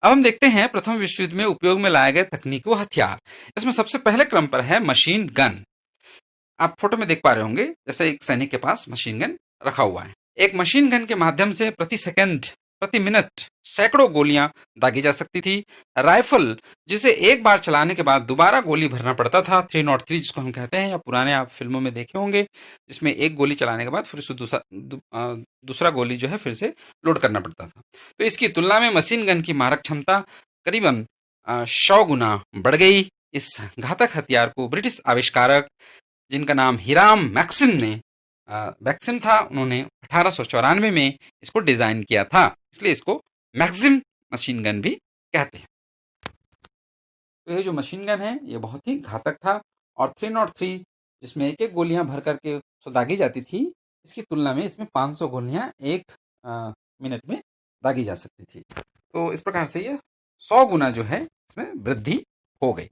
अब हम देखते हैं प्रथम विश्व युद्ध में उपयोग में लाए गए तकनीकी व हथियार। इसमें सबसे पहले क्रम पर है मशीन गन। आप फोटो में देख पा रहे होंगे, जैसे एक सैनिक के पास मशीन गन रखा हुआ है। एक मशीन गन के माध्यम से प्रति सेकंड, प्रति मिनट सैकड़ों गोलियां दागी जा सकती थी। राइफल, जिसे एक बार चलाने के बाद दोबारा गोली भरना पड़ता था, 303 जिसको हम कहते हैं, या पुराने आप फिल्मों में देखे होंगे, जिसमें एक गोली चलाने के बाद फिर उसे दूसरा गोली जो है फिर से लोड करना पड़ता था। तो इसकी तुलना में मशीन गन की मारक क्षमता करीबन 100 गुना बढ़ गई। इस घातक हथियार को ब्रिटिश आविष्कारक, जिनका नाम हिराम मैक्सिम था, उन्होंने 1894 में इसको डिजाइन किया था, इसलिए इसको मैक्सिम मशीन गन भी कहते हैं। तो ये जो मशीन गन है ये बहुत ही घातक था, और 303 जिसमें एक एक गोलियां भर करके दागी जाती थी, इसकी तुलना में इसमें 500 गोलियां एक मिनट में दागी जा सकती थी। तो इस प्रकार से ये 100 गुना जो है इसमें वृद्धि हो गई।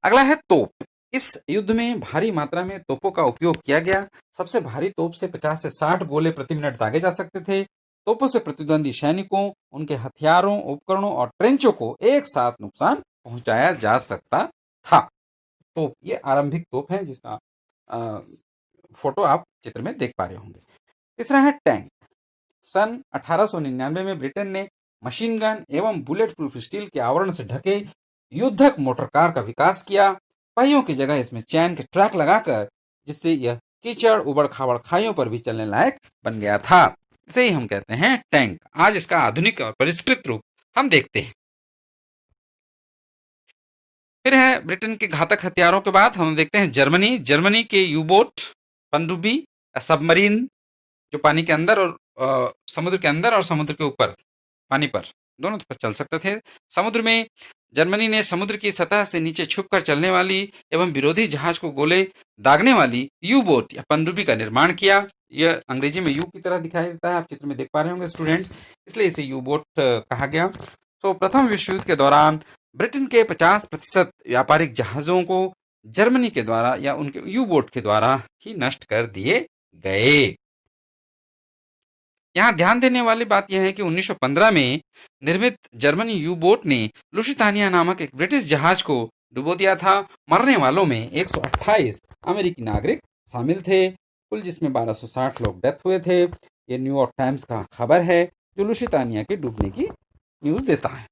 अगला है तोप। इस युद्ध में भारी मात्रा में तोपों का उपयोग किया गया। सबसे भारी तोप से 50 से 60 गोले प्रति मिनट दागे जा सकते थे। तोपों से प्रतिद्वंदी सैनिकों, उनके हथियारों, उपकरणों और ट्रेंचों को एक साथ नुकसान पहुंचाया जा सकता था। तोप, ये आरंभिक तोप है जिसका फोटो आप चित्र में देख पा रहे होंगे। तीसरा है टैंक। सन 1899 में ब्रिटेन ने मशीन गन एवं बुलेट प्रूफ स्टील के आवरण से ढके युद्धक मोटर कार का विकास किया। पहियों की जगह इसमें चैन के ट्रैक लगाकर, जिससे यह कीचड़ उबड़ खाबड़ खाइयों पर भी चलने लायक बन गया था। इसे ही हम कहते हैं टैंक। आज इसका आधुनिक और परिष्कृत रूप हम देखते हैं। फिर है ब्रिटेन के घातक हथियारों के बाद हम देखते हैं जर्मनी के यू बोट, पनडुब्बी, सबमरीन, जो पानी के अंदर और समुद्र के अंदर और समुद्र के ऊपर, पानी पर, दोनों पर चल सकते थे। समुद्र में जर्मनी ने समुद्र की सतह से नीचे छुपकर चलने वाली एवं विरोधी जहाज को गोले दागने वाली यू बोट या पनडुब्बी का निर्माण किया। यह अंग्रेजी में यू की तरह दिखाई देता है, आप चित्र में देख पा रहे होंगे स्टूडेंट्स, इसलिए इसे यू बोट कहा गया। तो प्रथम विश्व युद्ध के दौरान ब्रिटेन के 50% व्यापारिक जहाजों को जर्मनी के द्वारा या उनके यू बोट के द्वारा ही नष्ट कर दिए गए। यहाँ ध्यान देने वाली बात यह है कि 1915 में निर्मित जर्मनी यू बोट ने लुसितानिया नामक एक ब्रिटिश जहाज को डुबो दिया था। मरने वालों में 128 अमेरिकी नागरिक शामिल थे, कुल जिसमें 1260 लोग डेथ हुए थे। ये न्यूयॉर्क टाइम्स का खबर है जो लुसितानिया के डूबने की न्यूज देता है।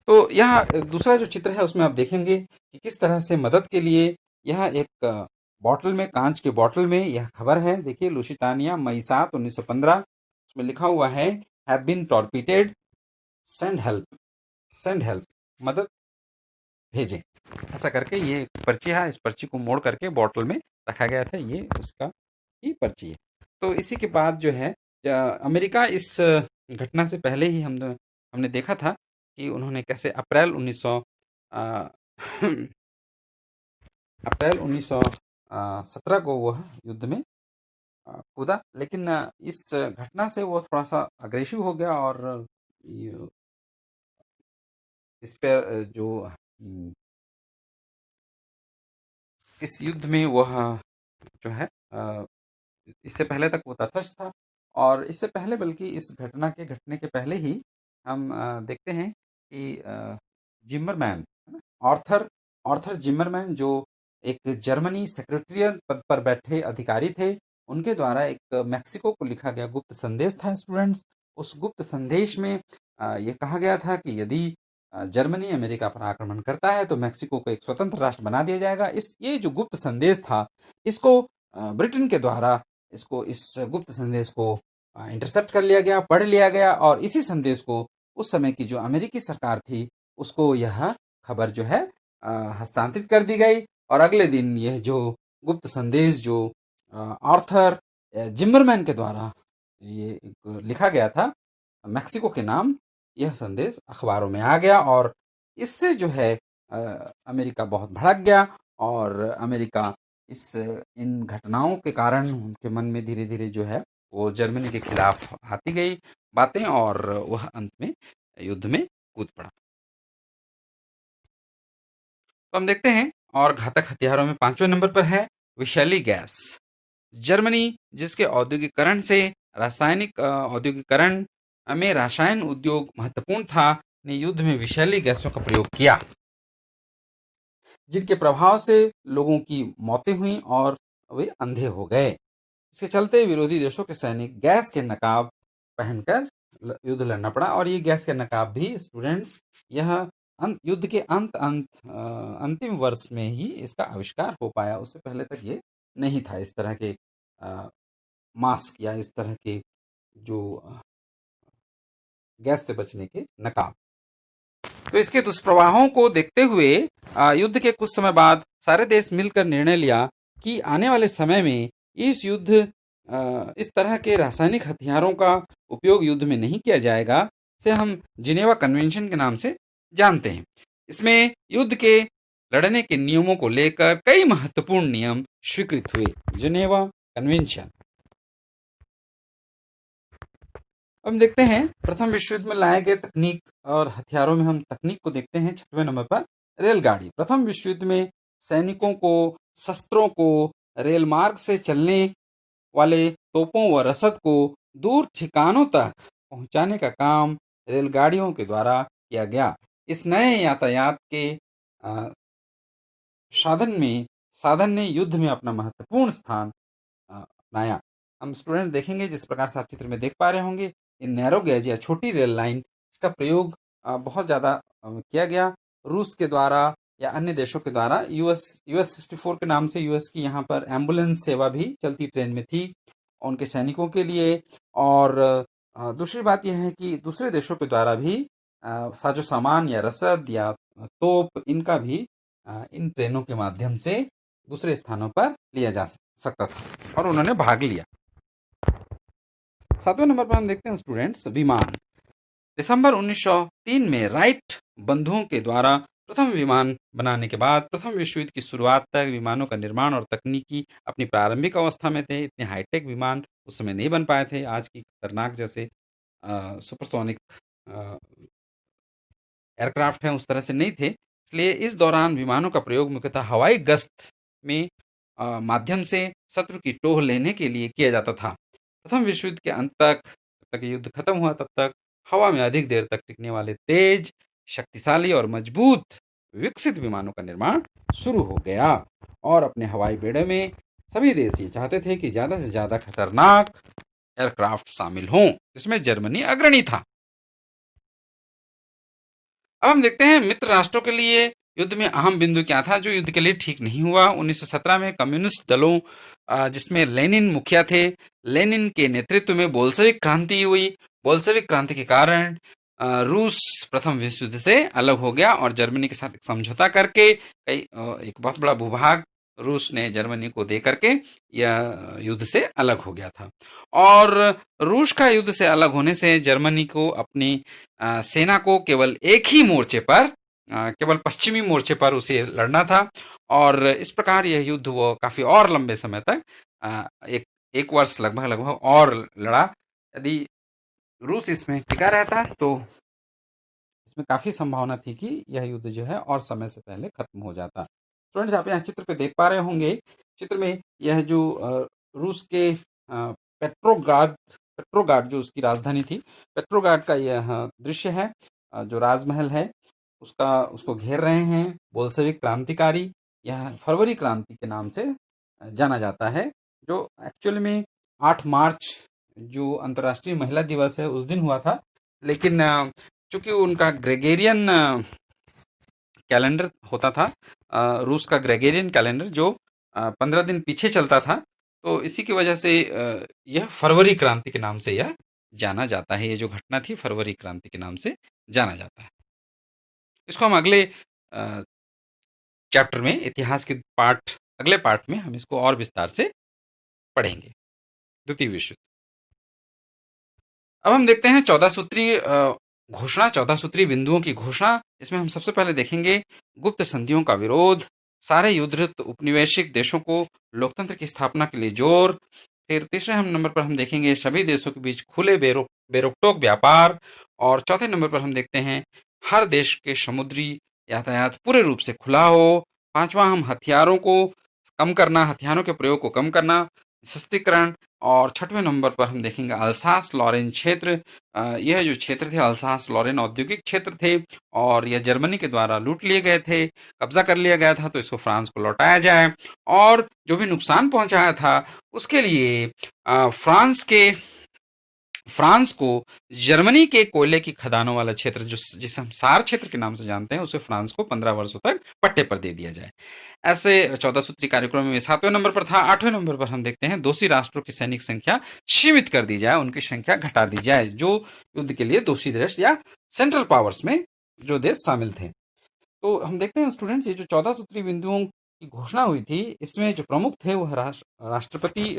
तो यहाँ दूसरा जो चित्र है उसमें आप देखेंगे कि किस तरह से मदद के लिए यह एक बॉटल में, कांच के बॉटल में यह खबर है। देखिए, लुसितानिया, मई 7, 1915। उसमें लिखा हुआ है, हैव बीन टॉर्पीडेड, सेंड हेल्प, मदद भेजें। ऐसा करके ये पर्ची है, इस पर्ची को मोड़ करके बॉटल में रखा गया था, ये उसका ही पर्ची है। तो इसी के बाद जो है अमेरिका, इस घटना से पहले ही हमने देखा था कि उन्होंने कैसे अप्रैल 1917 को वह युद्ध में कूदा, लेकिन इस घटना से वो थोड़ा सा अग्रेसिव हो गया और इस पर जो इस युद्ध में वह जो है इससे पहले तक वो तटस्थ था। और इससे पहले, बल्कि इस घटना के घटने के पहले ही हम देखते हैं कि जिम्मरमैन, ऑर्थर जिम्मरमैन, जो एक जर्मनी सेक्रेटरियल पद पर बैठे अधिकारी थे, उनके द्वारा एक मैक्सिको को लिखा गया गुप्त संदेश था स्टूडेंट्स। उस गुप्त संदेश में यह कहा गया था कि यदि जर्मनी अमेरिका पर आक्रमण करता है तो मैक्सिको को एक स्वतंत्र राष्ट्र बना दिया जाएगा। ये जो गुप्त संदेश था, इसको ब्रिटेन के द्वारा इस गुप्त संदेश को इंटरसेप्ट कर लिया गया, पढ़ लिया गया, और इसी संदेश को उस समय की जो अमेरिकी सरकार थी उसको यह खबर जो है हस्तांतरित कर दी गई। और अगले दिन यह जो गुप्त संदेश जो ऑर्थर जिम्मरमैन के द्वारा ये लिखा गया था मैक्सिको के नाम, यह संदेश अखबारों में आ गया, और इससे जो है अमेरिका बहुत भड़क गया। और अमेरिका इन घटनाओं के कारण उनके मन में धीरे धीरे जो है वो जर्मनी के खिलाफ आती गई बातें, और वह अंत में युद्ध में कूद पड़ा। तो हम देखते हैं, और घातक हथियारों में 5वें नंबर पर है विषैली गैस। जर्मनी, जिसके औद्योगिकरण से रासायनिक औद्योगिकरण में रसायन उद्योग महत्वपूर्ण था, ने युद्ध में विषैली गैसों का प्रयोग किया, जिनके प्रभाव से लोगों की मौतें हुई और वे अंधे हो गए। इसके चलते विरोधी देशों के सैनिक गैस के नकाब पहनकर युद्ध लड़ना पड़ा, और ये गैस के नकाब भी स्टूडेंट्स, यह युद्ध के अंतिम वर्ष में ही इसका आविष्कार हो पाया। उससे पहले तक ये नहीं था, इस तरह के मास्क या इस तरह के जो गैस से बचने के नकाब। तो इसके दुष्प्रभावों को देखते हुए युद्ध के कुछ समय बाद सारे देश मिलकर निर्णय लिया कि आने वाले समय में इस इस तरह के रासायनिक हथियारों का उपयोग युद्ध में नहीं किया जाएगा। इसे हम जिनेवा कन्वेंशन के नाम से जानते हैं। इसमें युद्ध के लड़ने के नियमों को लेकर कई महत्वपूर्ण नियम स्वीकृत हुए। Geneva convention. हम देखते हैं प्रथम विश्व युद्ध में लाए गए तकनीक और हथियारों में हम तकनीक को देखते हैं। 6वें नंबर पर रेलगाड़ी। प्रथम विश्व युद्ध में सैनिकों को, शस्त्रों को, रेल मार्ग से चलने वाले तोपों व रसद को दूर ठिकानों तक पहुंचाने का काम रेलगाड़ियों के द्वारा किया गया। इस नए यातायात के साधन ने युद्ध में अपना महत्वपूर्ण स्थान अपनाया। हम स्टूडेंट देखेंगे, जिस प्रकार से आप चित्र में देख पा रहे होंगे, इन नैरो गेज या छोटी रेल लाइन, इसका प्रयोग बहुत ज़्यादा किया गया रूस के द्वारा या अन्य देशों के द्वारा। यूएस 64 के नाम से यूएस की यहाँ पर एम्बुलेंस सेवा भी चलती ट्रेन में थी उनके सैनिकों के लिए। और दूसरी बात यह है कि दूसरे देशों के द्वारा भी साजो सामान या रसद या तोप, इनका भी इन ट्रेनों के माध्यम से दूसरे स्थानों पर लिया जा सकता था और उन्होंने भाग लिया। 7वें नंबर पर हम देखते हैं स्टूडेंट्स, विमान। दिसंबर 1903 में राइट बंधुओं के द्वारा प्रथम विमान बनाने के बाद प्रथम विश्व युद्ध की शुरुआत तक विमानों का निर्माण और तकनीकी अपनी प्रारंभिक अवस्था में थे। इतने हाईटेक विमान उस समय नहीं बन पाए थे। आज की खतरनाक जैसे सुपरसोनिक एयरक्राफ्ट हैं, उस तरह से नहीं थे। इसलिए इस दौरान विमानों का प्रयोग मुख्यतः हवाई गश्त में माध्यम से शत्रु की टोह लेने के लिए किया जाता था। प्रथम विश्व युद्ध के अंत तक युद्ध खत्म हुआ, तब तक हवा में अधिक देर तक टिकने वाले तेज, शक्तिशाली और मजबूत विकसित विमानों का निर्माण शुरू हो गया। और अपने हवाई बेड़े में सभी देश ये चाहते थे कि ज्यादा से ज्यादा खतरनाक एयरक्राफ्ट शामिल हों, जिसमें जर्मनी अग्रणी था। अब हम देखते हैं मित्र राष्ट्रों के लिए युद्ध में अहम बिंदु क्या था, जो युद्ध के लिए ठीक नहीं हुआ। 1917 में कम्युनिस्ट दलों, जिसमें लेनिन मुखिया थे, लेनिन के नेतृत्व में बोल्शेविक क्रांति हुई। बोल्शेविक क्रांति के कारण रूस प्रथम विश्व युद्ध से अलग हो गया और जर्मनी के साथ समझौता करके एक बहुत बड़ा भूभाग रूस ने जर्मनी को दे करके यह युद्ध से अलग हो गया था। और रूस का युद्ध से अलग होने से जर्मनी को अपनी सेना को केवल एक ही मोर्चे पर, केवल पश्चिमी मोर्चे पर उसे लड़ना था। और इस प्रकार यह युद्ध वो काफी और लंबे समय तक एक वर्ष लगभग और लड़ा। यदि रूस इसमें टिका रहता तो इसमें काफी संभावना थी कि यह युद्ध जो है और समय से पहले खत्म हो जाता। स्टूडेंट्स, आप यहाँ चित्र पे देख पा रहे होंगे, चित्र में यह जो रूस के पेट्रोग्राड जो उसकी राजधानी थी, पेट्रोग्राड का यह दृश्य है। जो राजमहल है उसको घेर रहे हैं बोल्शेविक क्रांतिकारी। यह फरवरी क्रांति के नाम से जाना जाता है, जो एक्चुअल में 8 मार्च जो अंतर्राष्ट्रीय महिला दिवस है उस दिन हुआ था। लेकिन चूंकि उनका ग्रेगोरियन कैलेंडर होता था, रूस का ग्रेगोरियन कैलेंडर जो 15 दिन पीछे चलता था, तो इसी की वजह से यह फरवरी क्रांति के नाम से यह जाना जाता है। ये जो घटना थी फरवरी क्रांति के नाम से जाना जाता है। इसको हम अगले चैप्टर में, इतिहास के अगले पार्ट में हम इसको और विस्तार से पढ़ेंगे। द्वितीय विश्व। अब हम देखते हैं 14 सूत्रीय घोषणा, 14 सूत्रीय बिंदुओं की घोषणा। इसमें हम सबसे पहले देखेंगे गुप्त संधियों का विरोध, सारे युद्धरत उपनिवेशिक देशों को लोकतंत्र की स्थापना के लिए जोर। फिर तीसरे नंबर पर हम देखेंगे सभी देशों के बीच खुले बेरोकटोक व्यापार। और चौथे नंबर पर हम देखते हैं हर देश के समुद्री यातायात पूरे रूप से खुला हो। पांचवा, हम हथियारों के प्रयोग को कम करना। सशक्तिकरण। और 6वें नंबर पर हम देखेंगे अल्सास लॉरेन क्षेत्र। यह जो क्षेत्र थे अल्सास लॉरेन औद्योगिक क्षेत्र थे और यह जर्मनी के द्वारा लूट लिए गए थे, कब्जा कर लिया गया था, तो इसको फ्रांस को लौटाया जाए। और जो भी नुकसान पहुंचाया था उसके लिए फ्रांस को जर्मनी के कोयले की खदानों वाला क्षेत्र, जो जिसे हम सार क्षेत्र के नाम से जानते हैं, उसे फ्रांस को 15 वर्षों तक पट्टे पर दे दिया जाए। ऐसे 14 सूत्री कार्यक्रम में 7वें नंबर पर था। 8वें नंबर पर हम देखते हैं दोषी राष्ट्रों की सैनिक संख्या सीमित कर दी जाए, उनकी संख्या घटा दी जाए, जो युद्ध के लिए दोषी देश या सेंट्रल पावर्स में जो देश शामिल थे। तो हम देखते हैं स्टूडेंट्स, ये जो 14 सूत्री बिंदुओं की घोषणा हुई थी, इसमें जो प्रमुख थे वह राष्ट्रपति,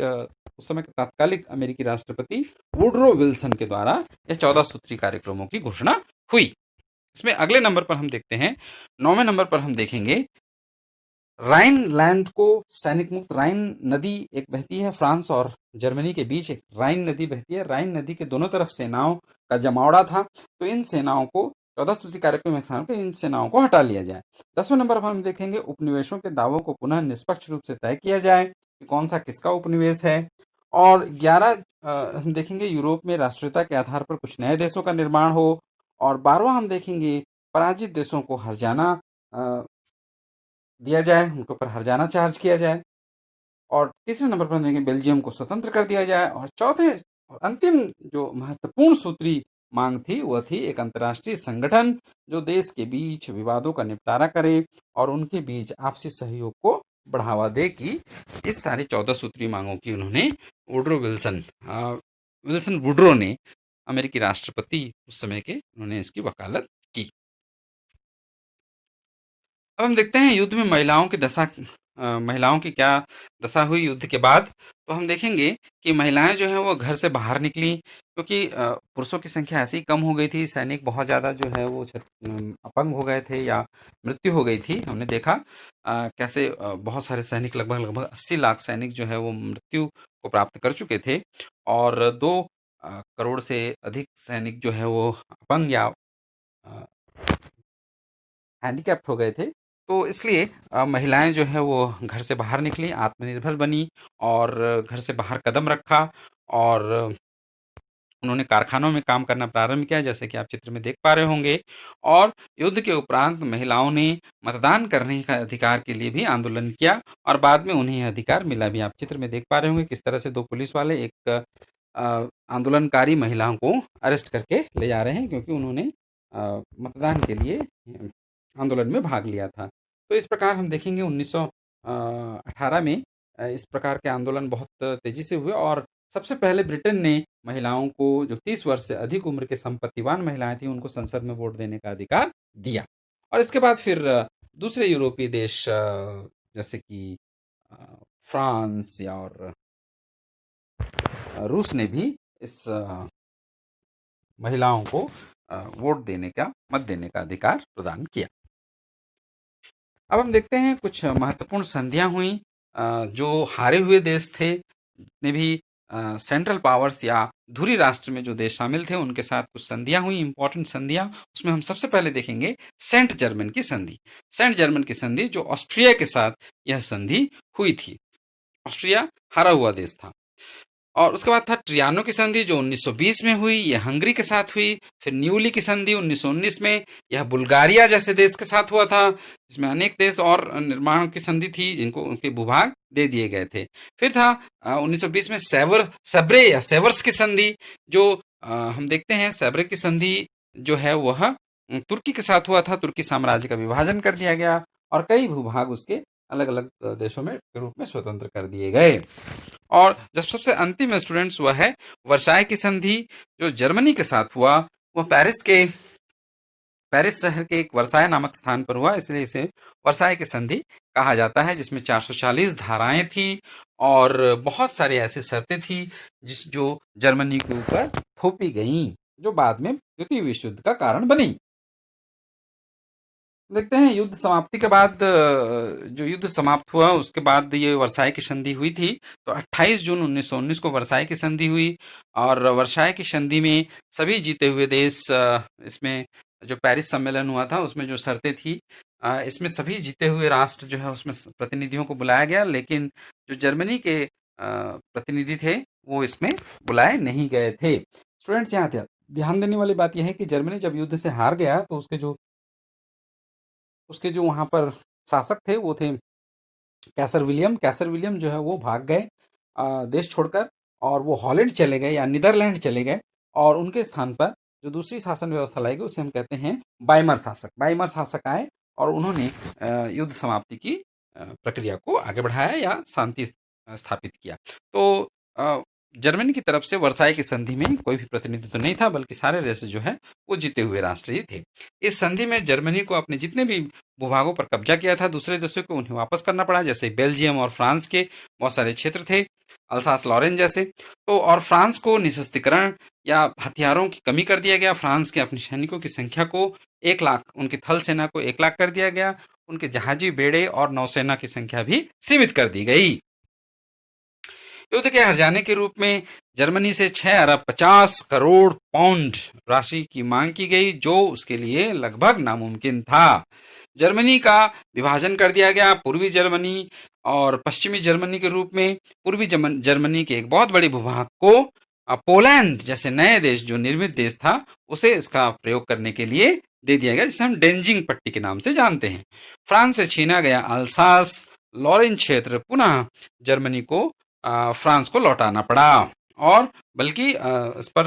उस समय के तत्कालिक अमेरिकी राष्ट्रपति वुडरो विल्सन के द्वारा यह 14 सूत्री कार्यक्रमों की घोषणा हुई। इसमें अगले नंबर पर हम देखते हैं, 9वें नंबर पर हम देखेंगे राइनलैंड को सैनिक मुक्त। राइन नदी एक बहती है फ्रांस और जर्मनी के बीच, एक राइन नदी बहती है। राइन नदी के दोनों तरफ सेनाओं का जमावड़ा था, तो इन सेनाओं को 14 सूत्री कार्यक्रम में इन सेनाओं को हटा लिया जाए। 10वें नंबर पर हम देखेंगे उपनिवेशों के दावों को पुनः निष्पक्ष रूप से तय किया जाए कि कौन सा किसका उपनिवेश है। और 11 हम देखेंगे यूरोप में राष्ट्रीयता के आधार पर कुछ नए देशों का निर्माण हो। और 12वां हम देखेंगे पराजित देशों को हर्जाना दिया जाए, उनके ऊपर हर्जाना चार्ज किया जाए। और तीसरे नंबर पर हम देखेंगे बेल्जियम को स्वतंत्र कर दिया जाए। और चौथे और अंतिम जो महत्वपूर्ण सूत्री मांग थी वह थी एक अंतर्राष्ट्रीय संगठन जो देश के बीच विवादों का निपटारा करे और उनके बीच आपसी सहयोग को बढ़ावा दे। कि इस सारी 14 सूत्री मांगों की उन्होंने विल्सन वुडरो ने, अमेरिकी राष्ट्रपति उस समय के, उन्होंने इसकी वकालत की। अब हम देखते हैं युद्ध में महिलाओं की क्या दशा हुई युद्ध के बाद। तो हम देखेंगे कि महिलाएं जो है वो घर से बाहर निकली, क्योंकि पुरुषों की संख्या ऐसी कम हो गई थी, सैनिक बहुत ज़्यादा जो है वो अपंग हो गए थे या मृत्यु हो गई थी। हमने देखा कैसे बहुत सारे सैनिक, लगभग लगभग 80 लाख सैनिक जो है वो मृत्यु को प्राप्त कर चुके थे और 2 करोड़ से अधिक सैनिक जो है वो अपंग या हैंडीकैप्ट हो गए थे। तो इसलिए महिलाएं जो है वो घर से बाहर निकली, आत्मनिर्भर बनी और घर से बाहर कदम रखा और उन्होंने कारखानों में काम करना प्रारंभ किया, जैसे कि आप चित्र में देख पा रहे होंगे। और युद्ध के उपरांत महिलाओं ने मतदान करने का अधिकार के लिए भी आंदोलन किया और बाद में उन्हें यह अधिकार मिला भी। आप चित्र में देख पा रहे होंगे किस तरह से 2 पुलिस वाले एक आंदोलनकारी महिलाओं को अरेस्ट करके ले जा रहे हैं, क्योंकि उन्होंने मतदान के लिए आंदोलन में भाग लिया था। तो इस प्रकार हम देखेंगे 1918 में इस प्रकार के आंदोलन बहुत तेजी से हुए और सबसे पहले ब्रिटेन ने महिलाओं को, जो 30 वर्ष से अधिक उम्र के संपत्तिवान महिलाएं थी, उनको संसद में वोट देने का अधिकार दिया। और इसके बाद फिर दूसरे यूरोपीय देश जैसे कि फ्रांस या और रूस ने भी इस महिलाओं को वोट देने का, मत देने का अधिकार प्रदान किया। अब हम देखते हैं कुछ महत्वपूर्ण संधियां हुई। जो हारे हुए देश थे, जितने भी सेंट्रल पावर्स या धुरी राष्ट्र में जो देश शामिल थे, उनके साथ कुछ संधियां हुई, इंपॉर्टेंट संधियां। उसमें हम सबसे पहले देखेंगे सेंट जर्मन की संधि। सेंट जर्मन की संधि जो ऑस्ट्रिया के साथ यह संधि हुई थी। ऑस्ट्रिया हारा हुआ देश था। और उसके बाद था ट्रियानो की संधि जो 1920 में हुई, यह हंगरी के साथ हुई। फिर न्यूली की संधि 1919 में, यह बुल्गारिया जैसे देश के साथ हुआ था, जिसमें अनेक देश और निर्माण की संधि थी जिनको उनके भूभाग दे दिए गए थे। फिर था 1920 में सेब्रे या सेवर्स की संधि, जो हम देखते हैं सेब्रे की संधि जो है वह तुर्की के साथ हुआ था। तुर्की साम्राज्य का विभाजन कर दिया गया और कई भूभाग उसके अलग अलग देशों में के रूप में स्वतंत्र कर दिए गए। और जब सबसे अंतिम स्टूडेंट्स हुआ है वर्साय की संधि, जो जर्मनी के साथ हुआ, वह पेरिस शहर के एक वर्साय नामक स्थान पर हुआ, इसलिए इसे वर्साय की संधि कहा जाता है, जिसमें 440 धाराएं थी और बहुत सारी ऐसी शर्तें थी जो जर्मनी के ऊपर थोपी गईं, जो बाद में द्वितीय विश्व युद्ध का कारण बनी। देखते हैं युद्ध समाप्ति के बाद, जो युद्ध समाप्त हुआ उसके बाद ये वर्साय की संधि हुई थी। तो 28 जून 1919 को वर्साय की संधि हुई और वर्साय की संधि में सभी जीते हुए देश, इसमें जो पेरिस सम्मेलन हुआ था उसमें जो शर्तें थी, इसमें सभी जीते हुए राष्ट्र जो है उसमें प्रतिनिधियों को बुलाया गया, लेकिन जो जर्मनी के प्रतिनिधि थे वो इसमें बुलाए नहीं गए थे। स्टूडेंट्स, यहाँ ध्यान देने वाली बात यह है कि जर्मनी जब युद्ध से हार गया तो उसके जो वहाँ पर शासक थे वो थे कैसर विलियम जो है वो भाग गए देश छोड़कर, और वो हॉलैंड चले गए या नीदरलैंड चले गए, और उनके स्थान पर जो दूसरी शासन व्यवस्था लाई गई उसे हम कहते हैं बाइमर शासक आए, और उन्होंने युद्ध समाप्ति की प्रक्रिया को आगे बढ़ाया या शांति स्थापित किया। तो जर्मनी की तरफ से वर्साई की संधि में कोई भी प्रतिनिधि तो नहीं था, बल्कि सारे देश जो है वो जीते हुए राष्ट्र ही थे। इस संधि में जर्मनी को अपने जितने भी भूभागों पर कब्जा किया था दूसरे देशों को, उन्हें वापस करना पड़ा। जैसे बेल्जियम और फ्रांस के बहुत सारे क्षेत्र थे, अल्सास लॉरेन जैसे। तो और फ्रांस को निशस्त्रीकरण या हथियारों की कमी कर दिया गया। फ्रांस के अपने सैनिकों की संख्या को 1 लाख, उनकी थल सेना को 1 लाख कर दिया गया। उनके जहाजी बेड़े और नौसेना की संख्या भी सीमित कर दी गई। युद्ध के हर जाने के रूप में जर्मनी से 6 अरब 50 करोड़ पाउंड राशि की मांग की गई, जो उसके लिए लगभग नामुमकिन था। जर्मनी का विभाजन कर दिया गया पूर्वी जर्मनी और पश्चिमी जर्मनी के रूप में। पूर्वी जर्मनी के एक बहुत बड़े भूभाग को पोलैंड जैसे नए देश, जो निर्मित देश था, उसे इसका प्रयोग करने के लिए दे दिया गया, जिसे हम डेंजिंग पट्टी के नाम से जानते हैं। फ्रांस से छीना गया अल्सास लॉरेन क्षेत्र पुनः जर्मनी को फ्रांस को लौटाना पड़ा, और बल्कि इस पर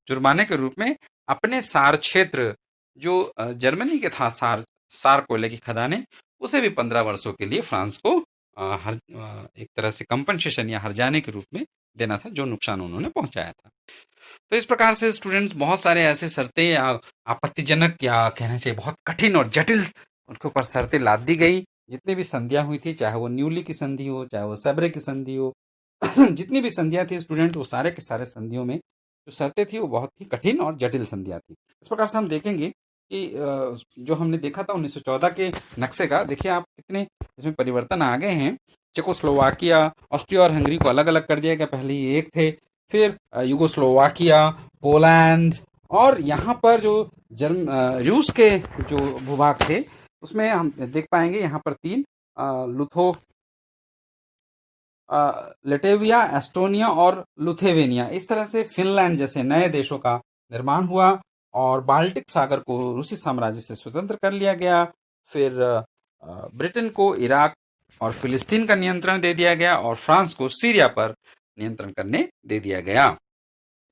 जुर्माने के रूप में अपने सार क्षेत्र जो जर्मनी के था, सार कोयले की खदानें, उसे भी 15 वर्षों के लिए फ्रांस को एक तरह से कंपनसेशन या हर्जाने के रूप में देना था, जो नुकसान उन्होंने पहुंचाया था। तो इस प्रकार से स्टूडेंट्स बहुत सारे ऐसे शर्तें या आपत्तिजनक या कहना चाहिए बहुत कठिन और जटिल उनके ऊपर शर्तें लाद दी गई। जितनी भी संधियां हुई थी, चाहे वो न्यूली की संधि हो, चाहे वो सेब्रे की संधि हो, जितनी भी संधियां थी स्टूडेंट, वो सारे के सारे संधियों में जो शर्तें थी वो बहुत ही कठिन और जटिल संधियां थी। इस प्रकार से हम देखेंगे कि जो हमने देखा था 1914 के नक्शे का, देखिए आप कितने इसमें परिवर्तन आ गए हैं। चेकोस्लोवाकिया, ऑस्ट्रिया और हंगरी को अलग अलग कर दिया गया, पहले ही एक थे। फिर युगोस्लोवाकिया, पोलैंड, और यहाँ पर जो रूस के जो भूभाग थे उसमें हम देख पाएंगे यहाँ पर 3 लेटेविया, एस्टोनिया और लुथेवेनिया, इस तरह से फिनलैंड जैसे नए देशों का निर्माण हुआ, और बाल्टिक सागर को रूसी साम्राज्य से स्वतंत्र कर लिया गया। फिर ब्रिटेन को इराक और फिलिस्तीन का नियंत्रण दे दिया गया, और फ्रांस को सीरिया पर नियंत्रण करने दे दिया गया।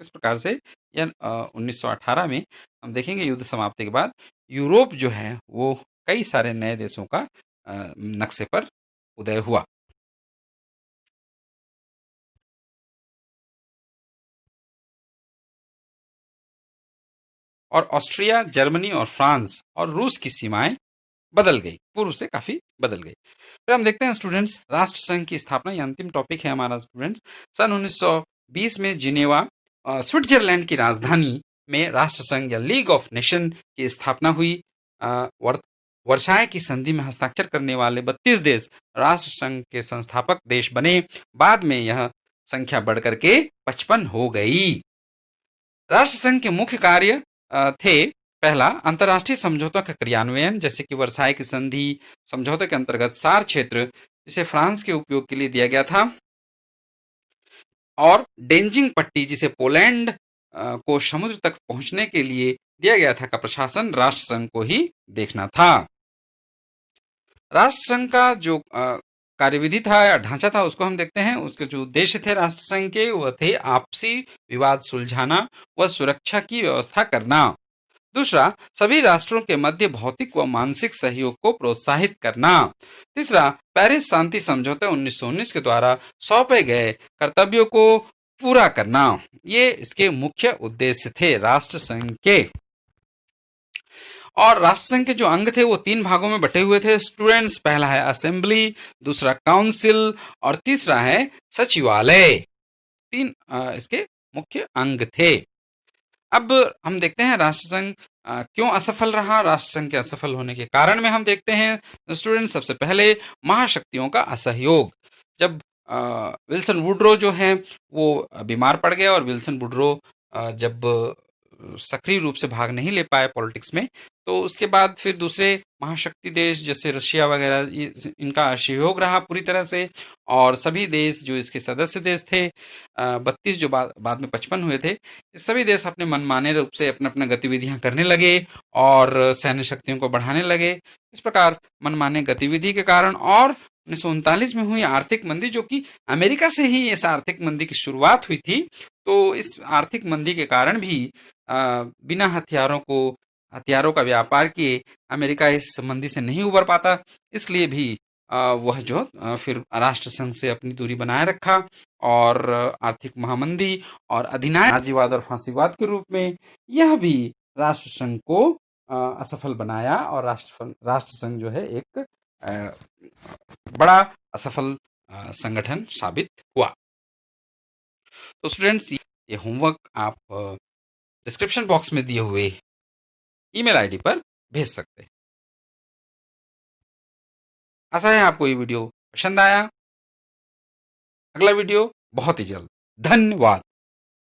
इस प्रकार से यह 1918 में हम देखेंगे युद्ध समाप्ति के बाद यूरोप जो है वो कई सारे नए देशों का नक्शे पर उदय हुआ। और ऑस्ट्रिया, जर्मनी और फ्रांस और रूस की सीमाएं बदल गई, पूर्व से काफी बदल गई। फिर हम देखते हैं स्टूडेंट्स राष्ट्र संघ की स्थापना, ये अंतिम टॉपिक है हमारा स्टूडेंट्स। सन 1920 में जिनेवा स्विट्जरलैंड की राजधानी में राष्ट्र संघ या लीग ऑफ नेशन की स्थापना हुई। वर्साय की संधि में हस्ताक्षर करने वाले 32 देश राष्ट्र संघ के संस्थापक देश बने। बाद में यह संख्या बढ़कर के 55 हो गई। राष्ट्र संघ के मुख्य कार्य थे, पहला, अंतर्राष्ट्रीय समझौतों का क्रियान्वयन, जैसे कि वर्साई की संधि समझौते के अंतर्गत सार क्षेत्र जिसे फ्रांस के उपयोग के लिए दिया गया था, और डेंजिंग पट्टी जिसे पोलैंड को समुद्र तक पहुंचने के लिए दिया गया था, का प्रशासन राष्ट्र संघ को ही देखना था। राष्ट्र संघ का जो कार्यविधि था या ढांचा था उसको हम देखते हैं। उसके जो उद्देश्य थे राष्ट्र संघ के, वह थे आपसी विवाद सुलझाना व सुरक्षा की व्यवस्था करना। दूसरा, सभी राष्ट्रों के मध्य भौतिक व मानसिक सहयोग को प्रोत्साहित करना। तीसरा, पेरिस शांति समझौते 1919 के द्वारा सौंपे गए कर्तव्यों को पूरा करना। ये इसके मुख्य उद्देश्य थे राष्ट्र संघ के। और राष्ट्र संघ के जो अंग थे वो 3 भागों में बटे हुए थे स्टूडेंट्स। पहला है असेंबली, दूसरा काउंसिल, और तीसरा है सचिवालय। 3 इसके मुख्य अंग थे। अब हम देखते हैं राष्ट्र संघ क्यों असफल रहा। राष्ट्र संघ के असफल होने के कारण में हम देखते हैं स्टूडेंट, सबसे पहले महाशक्तियों का असहयोग। जब विल्सन वुडरो जो है वो बीमार पड़ गए, और विल्सन वुडरो जब सक्रिय रूप से भाग नहीं ले पाए पॉलिटिक्स में, तो उसके बाद फिर दूसरे महाशक्ति देश जैसे रशिया वगैरह इनका सहयोग रहा पूरी तरह से, और सभी देश जो इसके सदस्य देश थे 32 जो बाद में 55 हुए थे, सभी देश अपने मनमाने रूप से अपना अपना गतिविधियां करने लगे और सैन्य शक्तियों को बढ़ाने लगे। इस प्रकार मनमाने गतिविधि के कारण और 1939 में हुई आर्थिक मंदी, जो कि अमेरिका से ही इस आर्थिक मंदी की शुरुआत हुई थी, तो इस आर्थिक मंदी के कारण भी बिना हथियारों का व्यापार किए अमेरिका इस मंदी से नहीं उबर पाता। इसलिए भी वह जो फिर राष्ट्र संघ से अपनी दूरी बनाए रखा और आर्थिक महामंदी और अधिनायक नाजीवाद और फांसीवाद के रूप में यह भी राष्ट्र संघ को असफल बनाया, और राष्ट्र संघ जो है एक बड़ा असफल संगठन साबित हुआ। तो स्टूडेंट्स, ये होमवर्क आप डिस्क्रिप्शन बॉक्स में दिए हुए ईमेल आईडी पर भेज सकते हैं। आशा है आपको ये वीडियो पसंद आया। अगला वीडियो बहुत ही जल्द। धन्यवाद।